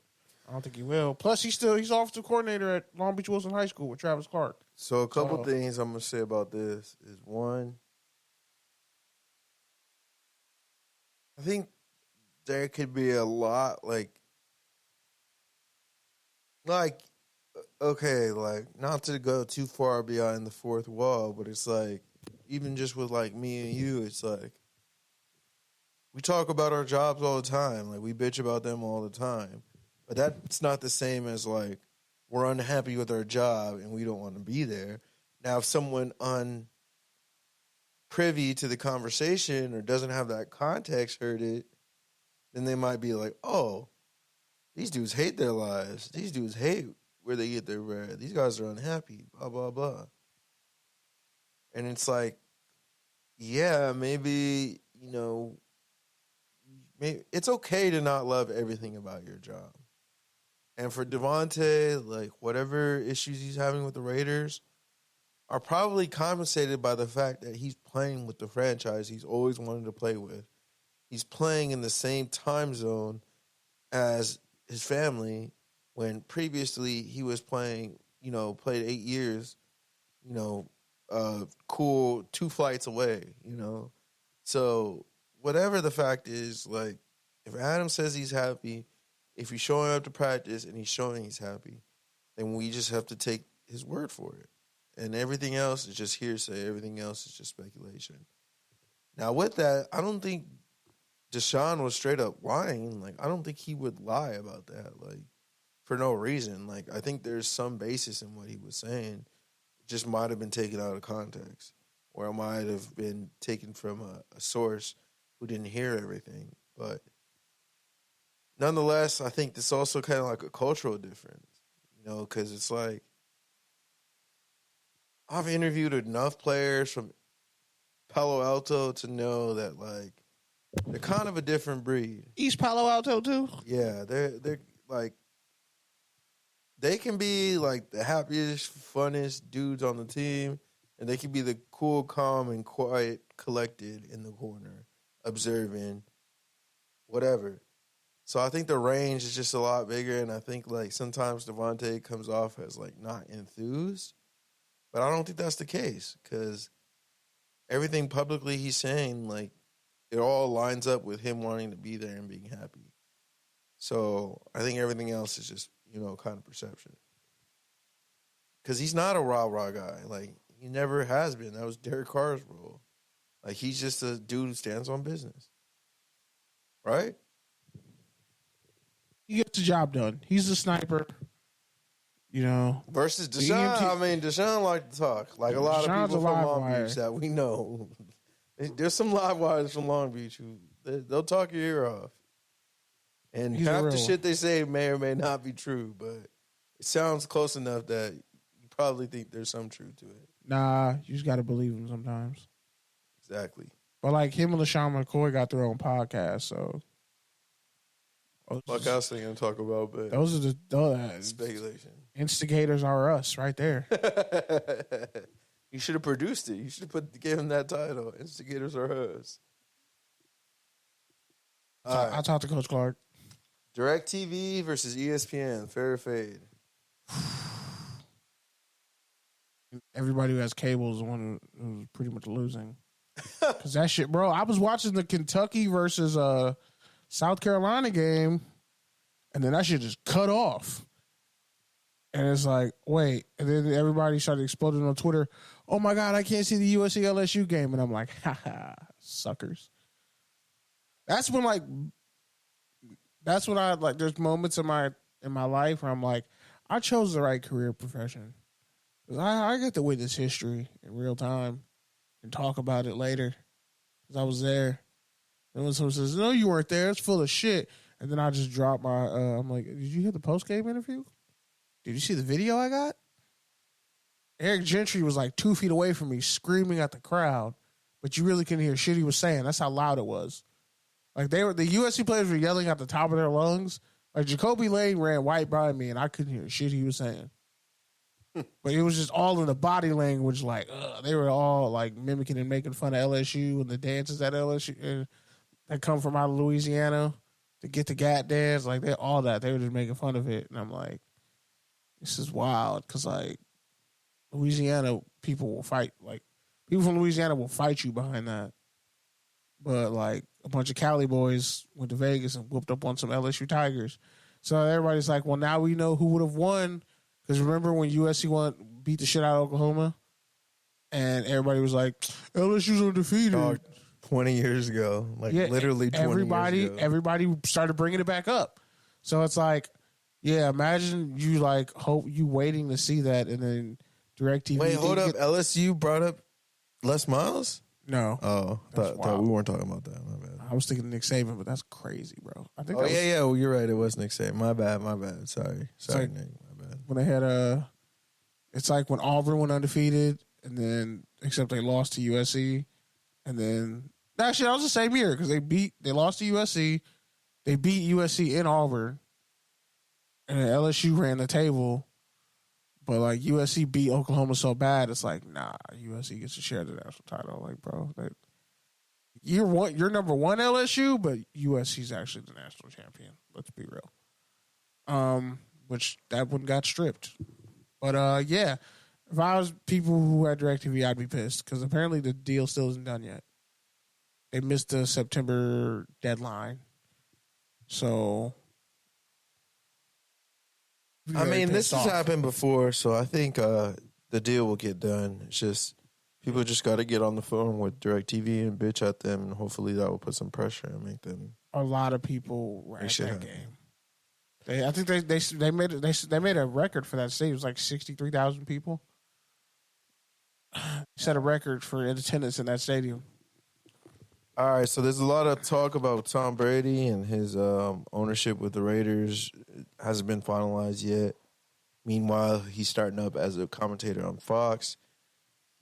I don't think he will. Plus, he's offensive coordinator at Long Beach Wilson High School with Travis Clark. So a couple things I'm going to say about this is, one, I think there could be a lot, okay, not to go too far beyond the fourth wall, but it's like, even just with me and you, it's like, we talk about our jobs all the time. Like, we bitch about them all the time. But that's not the same as, we're unhappy with our job and we don't want to be there. Now, if someone unprivy to the conversation or doesn't have that context heard it, then they might be like, oh, these dudes hate their lives. These dudes hate where they get their bread. These guys are unhappy, blah, blah, blah. And it's like, yeah, maybe, maybe it's okay to not love everything about your job. And for Devontae, whatever issues he's having with the Raiders are probably compensated by the fact that he's playing with the franchise he's always wanted to play with. he's playing in the same time zone as his family when previously he was playing, played 8 years, cool 2 flights away, So whatever the fact is, like, if Adam says he's happy, if he's showing up to practice and he's showing he's happy, then we just have to take his word for it. And everything else is just hearsay. Everything else is just speculation. Now, with that, I don't think Deshaun was straight up lying. Like, I don't think he would lie about that, like, for no reason. Like, I think there's some basis in what he was saying. It just might have been taken out of context, or it might have been taken from a source who didn't hear everything. But nonetheless, I think this also kind of like a cultural difference, because it's like I've interviewed enough players from Palo Alto to know that, like, they're kind of a different breed. East Palo Alto too? Yeah, they're like, they can be like the happiest, funnest dudes on the team, and they can be the cool, calm, and quiet, collected in the corner, observing, whatever. So I think the range is just a lot bigger, and I think, like, sometimes Devontae comes off as, like, not enthused, but I don't think that's the case, because everything publicly he's saying, like, it all lines up with him wanting to be there and being happy. So I think everything else is just, kind of perception. Because he's not a rah-rah guy. Like, he never has been. That was Derek Carr's role. Like, he's just a dude who stands on business. Right? He gets the job done. He's a sniper. Versus Deshaun. I mean, Deshaun like to talk. Like a lot of people from Long Beach that we know. There's some live wires from Long Beach who they'll talk your ear off. And half the shit they say may or may not be true, but it sounds close enough that you probably think there's some truth to it. Nah, you just got to believe him sometimes. Exactly. But, like, him and LaShawn McCoy got their own podcast, so. Fuck else they going to talk about, but those are the speculation. Instigators are us right there. You should have produced it. You should have gave him that title. Instigators are us. I talked to Coach Clark. DirecTV versus ESPN. Fair or fade? Everybody who has cable is the one who's pretty much losing. Because that shit, bro, I was watching the Kentucky versus South Carolina game, and then that shit just cut off. And it's like, wait. And then everybody started exploding on Twitter. Oh, my God, I can't see the USC LSU game. And I'm like, ha, suckers. That's when there's moments in my life where I'm like, I chose the right career profession. Because I get to witness history in real time and talk about it later. Because I was there. And when someone says, no, you weren't there, it's full of shit. And then I just drop my, I'm like, did you hear the post-game interview? Did you see the video I got? Eric Gentry was like 2 feet away from me screaming at the crowd, but you really couldn't hear shit he was saying. That's how loud it was. Like, the USC players were yelling at the top of their lungs. Like, Jacoby Lane ran right by me, and I couldn't hear shit he was saying. But it was just all in the body language, like, they were all, like, mimicking and making fun of LSU and the dances at LSU that come from out of Louisiana to get the Gat dance. Like, all that. They were just making fun of it. And I'm like, this is wild, because, like, Louisiana people will fight. Like, people from Louisiana will fight you behind that. But, like, a bunch of Cali boys went to Vegas and whooped up on some LSU Tigers. So everybody's like, well, now we know who would have won. Because remember when USC beat the shit out of Oklahoma? And everybody was like, LSU's undefeated. 20 years ago. Like, literally 20 years ago. Everybody started bringing it back up. So it's like, yeah, imagine you, like, hope you waiting to see that, and then DirecTV. Wait, hold up. LSU brought up Les Miles? No. Oh, thought we weren't talking about that. My bad. I was thinking Nick Saban, but that's crazy, bro. I think. Yeah. Well, you're right. It was Nick Saban. My bad. Sorry, like, Nick. My bad. When they had it's like when Auburn went undefeated, and then except they lost to USC, and then actually that was the same year because they lost to USC, they beat USC in Auburn, and then LSU ran the table. But, like, USC beat Oklahoma so bad, it's like, nah, USC gets to share the national title. Like, bro, you're number one LSU, but USC's actually the national champion. Let's be real. Which that one got stripped. But yeah, if I was people who had DirecTV, I'd be pissed because apparently the deal still isn't done yet. They missed the September deadline, so. I mean, this has happened before, so I think the deal will get done. It's just people just got to get on the phone with DirecTV and bitch at them, and hopefully that will put some pressure and make them. A lot of people were at that game. I think they made a record for that stadium. It was like 63,000 people. Set a record for attendance in that stadium. All right, so there's a lot of talk about Tom Brady and his ownership with the Raiders. It hasn't been finalized yet. Meanwhile, he's starting up as a commentator on Fox.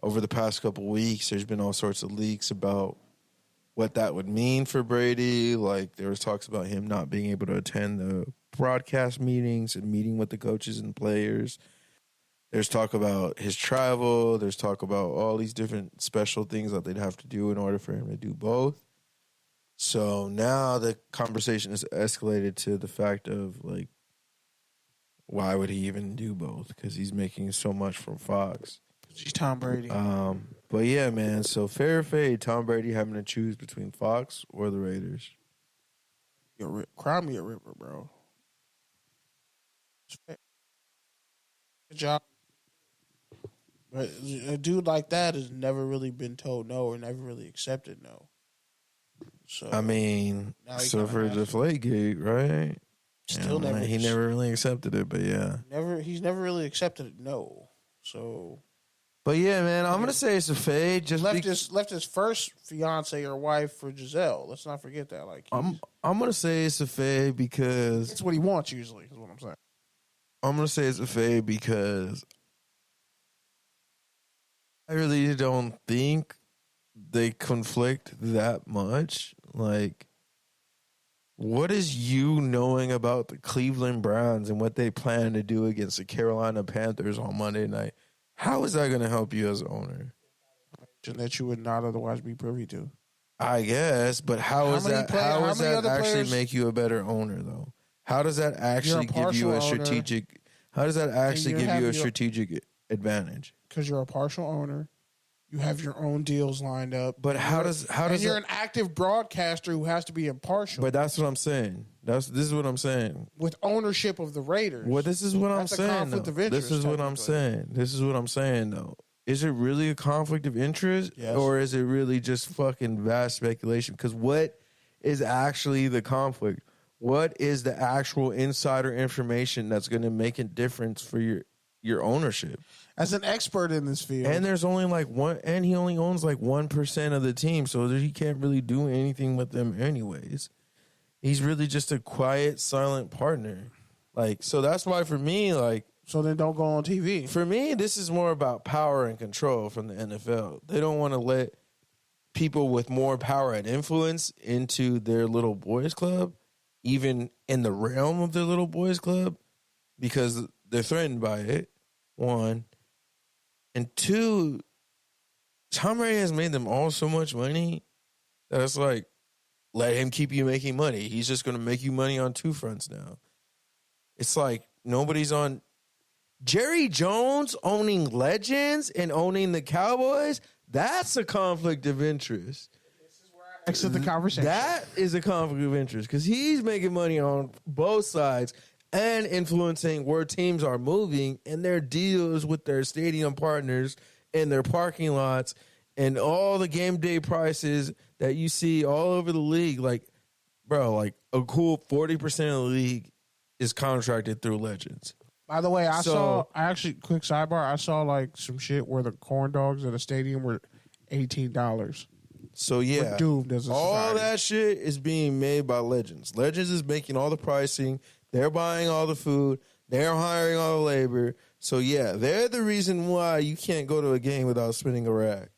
Over the past couple weeks, there's been all sorts of leaks about what that would mean for Brady. Like, there was talks about him not being able to attend the broadcast meetings and meeting with the coaches and players. There's talk about his travel. There's talk about all these different special things that they'd have to do in order for him to do both. So now the conversation has escalated to the fact of, like, why would he even do both? Because he's making so much from Fox. He's Tom Brady. But yeah, man, so fair or fade, Tom Brady having to choose between Fox or the Raiders. Cry me a river, bro. Good job. But a dude like that has never really been told no or never really accepted no. So I mean, so for the Deflategate, right? Still never. He never really accepted it, but yeah. He's never really accepted it, no. So. But yeah, man, I'm gonna say it's a fade. Just left his first fiance or wife for Giselle. Let's not forget that. Like I'm gonna say it's a fade because that's what he wants usually. Is what I'm saying. I'm gonna say it's a fade because I really don't think they conflict that much. Like, what is you knowing about the Cleveland Browns and what they plan to do against the Carolina Panthers on Monday night? How is that going to help you as an owner? That you would not otherwise be privy to. I guess, but how does that actually make you a better owner, though? How does that actually give you a strategic? How does that actually give you a strategic advantage? Because you're a partial owner, you have your own deals lined up. But how does you're an active broadcaster who has to be impartial. But that's what I'm saying. This is what I'm saying. With ownership of the Raiders. Well, this is what I'm saying. This is what I'm saying. Though, is it really a conflict of interest, or is it really just fucking vast speculation? Because what is actually the conflict? What is the actual insider information that's going to make a difference for your ownership? As an expert in this field. And there's only like one, and he only owns like 1% of the team, so he can't really do anything with them anyways. He's really just a quiet, silent partner. Like, so that's why for me, like... So then don't go on TV. For me, this is more about power and control from the NFL. They don't want to let people with more power and influence into their little boys club, even in the realm of their little boys club, because they're threatened by it, one. And two, Tom Brady has made them all so much money that it's like, let him keep you making money. He's just going to make you money on two fronts now. It's like nobody's on. Jerry Jones owning Legends and owning the Cowboys, that's a conflict of interest. This is where I exit the conversation. That is a conflict of interest because he's making money on both sides and influencing where teams are moving and their deals with their stadium partners and their parking lots and all the game day prices that you see all over the league. Like, bro, like a cool 40% of the league is contracted through Legends. By the way, I quick sidebar, I saw like some shit where the corn dogs at a stadium were $18. So yeah, we're doomed as a all society. that shit is being made by Legends. Legends is making all the pricing. They're buying all the food. They're hiring all the labor. So yeah, they're the reason why you can't go to a game without spending a rack.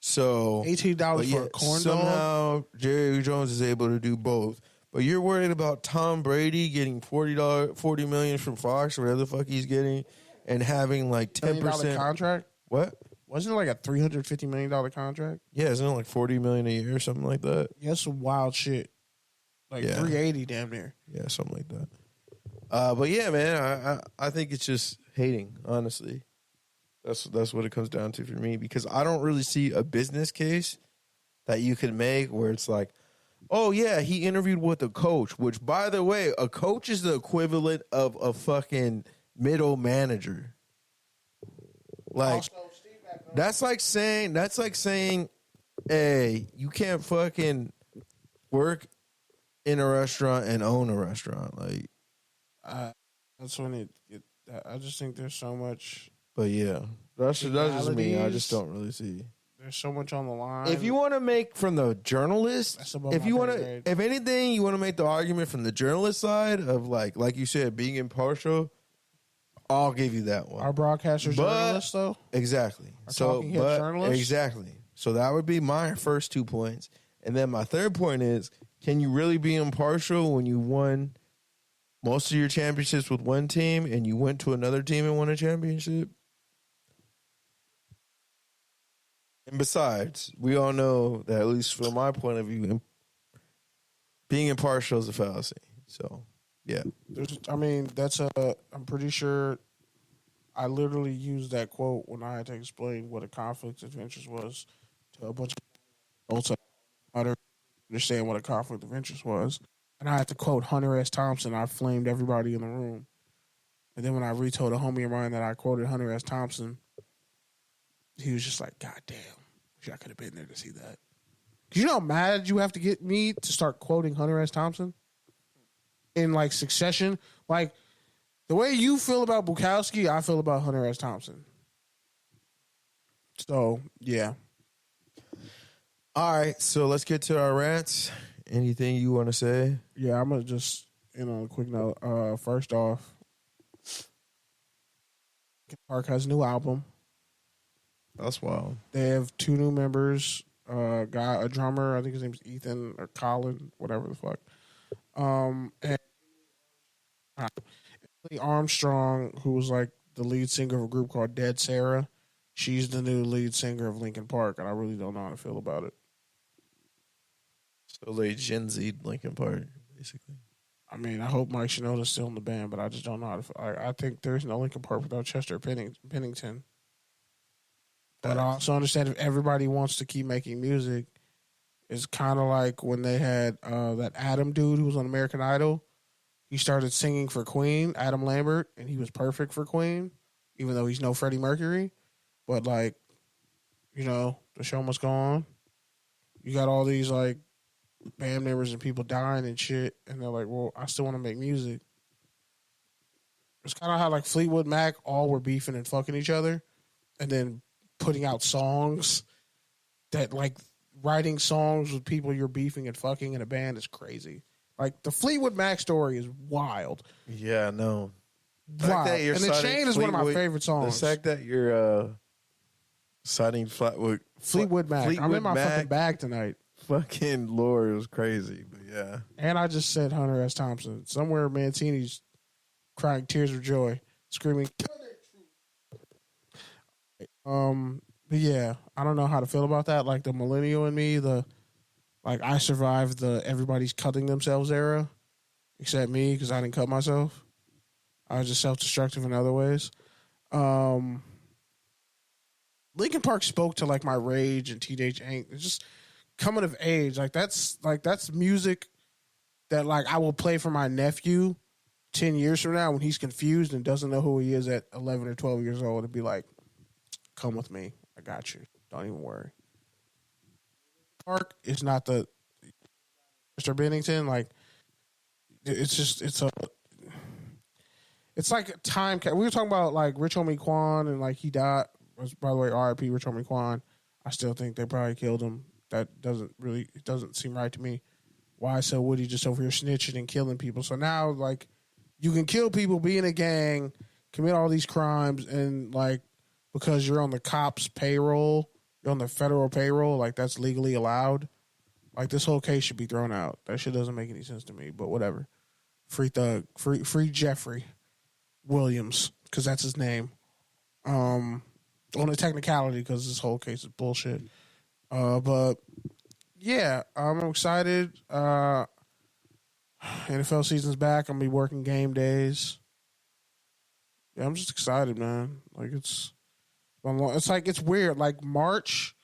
So $18 for a corn dog. Somehow Jerry Jones is able to do both. But you're worried about Tom Brady getting $40 million from Fox or whatever the fuck he's getting, and having like 10% contract. What? Wasn't it like a $350 million contract? Yeah, isn't it like $40 million a year or something like that? Yeah, that's some wild shit. Like 380 damn near. Yeah, something like that. But yeah, man, I think it's just hating, honestly. That's what it comes down to for me, because I don't really see a business case that you could make where it's like, oh yeah, he interviewed with a coach, which, by the way, a coach is the equivalent of a fucking middle manager. Like, that's like saying, hey, you can't fucking work in a restaurant and own a restaurant. Like, that's when I just think there's so much. But yeah, that's just me. I just don't really see. There's so much on the line. If you want to make from the journalist, if anything, you want to make the argument from the journalist side of like you said, being impartial, I'll give you that one. Our broadcasters journalists, though? Exactly. Journalists? Exactly. So that would be my first 2 points. And then my third point is, can you really be impartial when you won most of your championships with one team and you went to another team and won a championship? And besides, we all know that, at least from my point of view, being impartial is a fallacy. So, yeah. I'm pretty sure I literally used that quote when I had to explain what a conflict of interest was to a bunch of adults. I don't understand what a conflict of interest was. And I had to quote Hunter S. Thompson. I flamed everybody in the room. And then when I retold a homie of mine that I quoted Hunter S. Thompson, he was just like, God damn, wish I could have been there to see that. Because you know how mad you have to get me to start quoting Hunter S. Thompson? In, like, succession? Like, the way you feel about Bukowski, I feel about Hunter S. Thompson. So, yeah. All right, so let's get to our rants. Anything you want to say? Yeah, I'm going to just, a quick note. First off, Park has a new album. That's wild. They have 2 new members. A drummer, I think his name's Ethan or Colin, whatever the fuck. And Emily Armstrong, who was like the lead singer of a group called Dead Sarah, she's the new lead singer of Linkin Park, and I really don't know how to feel about it. So they Gen Z Linkin Park, basically. I mean, I hope Mike Shinoda's still in the band, but I just don't know how to feel. I think there's no Linkin Park without Chester Pennington. But I also understand if everybody wants to keep making music, it's kind of like when they had that Adam dude who was on American Idol. He started singing for Queen, Adam Lambert, and he was perfect for Queen, even though he's no Freddie Mercury. But, like, the show must go on. You got all these, like, band members and people dying and shit, and they're like, well, I still want to make music. It's kind of how, like, Fleetwood Mac all were beefing and fucking each other, and then putting out songs that, like, writing songs with people you're beefing and fucking in a band is crazy. Like, the Fleetwood Mac story is wild. Yeah, no. Wild. And The Chain is one of my favorite songs. The fact that you're citing Fleetwood Mac. I'm in my fucking bag tonight. Fucking Lord, it was crazy, but yeah. And I just said Hunter S. Thompson. Somewhere Mancini's crying tears of joy, screaming, but yeah, I don't know how to feel about that. Like, the millennial in me, I survived the everybody's cutting themselves era, except me, because I didn't cut myself. I was just self-destructive in other ways. Linkin Park spoke to, like, my rage and teenage angst. It's just coming of age. That's music that, like, I will play for my nephew 10 years from now when he's confused and doesn't know who he is at 11 or 12 years old, and be like, come with me. I got you. Don't even worry. Park is not the Mr. Bennington. Like, it's like a time. We were talking about, like, Rich Homie Quan, and, like, he died. By the way, R.I.P. Rich Homie Quan. I still think they probably killed him. It doesn't seem right to me. Why so Woody just over here snitching and killing people? So now, like, you can kill people, be in a gang, commit all these crimes, and, like, because you're on the cops' payroll, you're on the federal payroll, like, that's legally allowed. Like, this whole case should be thrown out. That shit doesn't make any sense to me, but whatever. Free Thug, free Jeffrey Williams, because that's his name. on a technicality because this whole case is bullshit. But yeah, I'm excited. NFL season's back. I'm gonna be working game days. Yeah, I'm just excited, man. Like it's like it's weird. Like March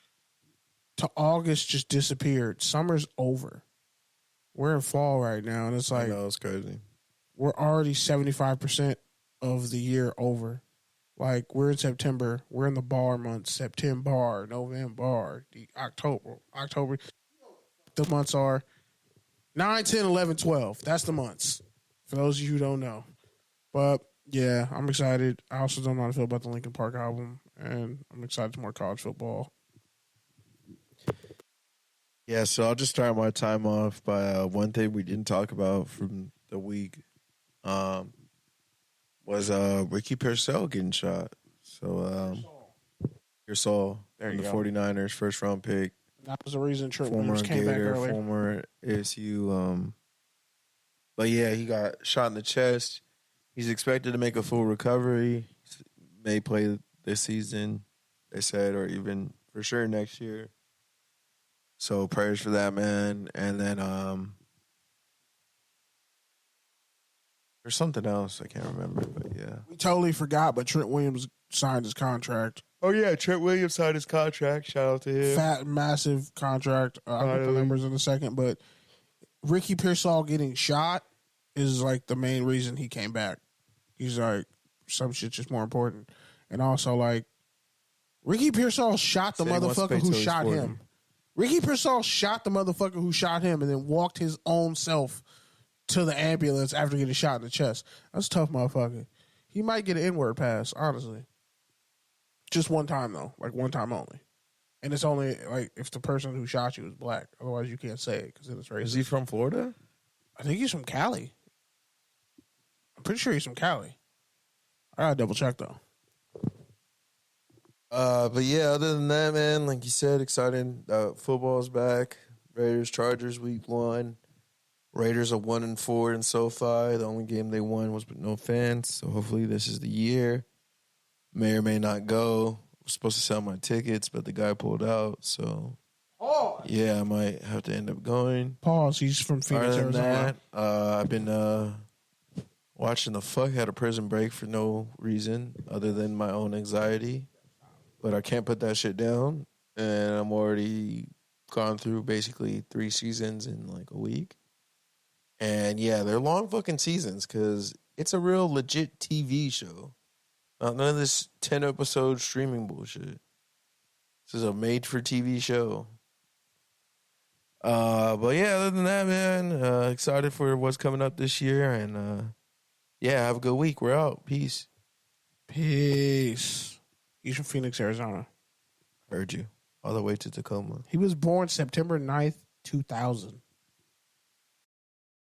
to August just disappeared. Summer's over. We're in fall right now, and it's like I know, it's crazy. we're already 75% of the year over. Like we're in September. We're in the bar months. September, November, October. The months are 9, 10, 11, 12. That's the months. For those of you who don't know. But yeah, I'm excited. I also don't know how to feel about the Linkin Park album, and I'm excited for more college football. Yeah, so I'll just start my time off by one thing we didn't talk about from the week was Ricky Pearsall getting shot. So Pearsall There from you the go. 49ers, first-round pick, That was the reason Trent former Williams came back Gator, earlier. former ASU. But yeah, he got shot in the chest. He's expected to make a full recovery. May play this season, they said, or even for sure next year. So prayers for that, man. And then there's something else I can't remember, but yeah. We totally forgot, but Trent Williams signed his contract. Oh yeah, Trent Williams signed his contract. Shout out to him. Fat, massive contract. I'll get the numbers in a second, but Ricky Pearsall getting shot is like the main reason he came back. He's like, some shit's just more important. And also, like, Ricky Pearsall shot the Said he wants to motherfucker pay who till he's shot 40. him. Ricky Pearsall shot the motherfucker who shot him and then walked his own self to the ambulance after getting shot in the chest. That's a tough motherfucker. He might get an N-word pass, honestly. Just one time, though. Like, one time only. And it's only, like, if the person who shot you is black. Otherwise, you can't say it because then it's racist. Is he from Florida? I think he's from Cali. I'm pretty sure he's from Cali. I gotta double check, though. But yeah, other than that, man, like you said, exciting. Football's back. Raiders, Chargers, week 1. Raiders are 1-4 in SoFi. The only game they won was with no fans. So hopefully this is the year. May or may not go. I was supposed to sell my tickets, but the guy pulled out. So yeah, I might have to end up going. Pause. He's from Phoenix, Other than Arizona. that, I've been watching the fuck out of Prison Break for no reason other than my own anxiety. But I can't put that shit down. And I'm already gone through basically 3 seasons in like a week. And yeah, they're long fucking seasons because it's a real legit TV show. None of this 10-episode streaming bullshit. This is a made-for-TV show. But yeah, other than that, man, excited for what's coming up this year. And yeah, have a good week. We're out. Peace. Peace. He's from Phoenix, Arizona. Heard you. All the way to Tacoma. He was born September 9th, 2000.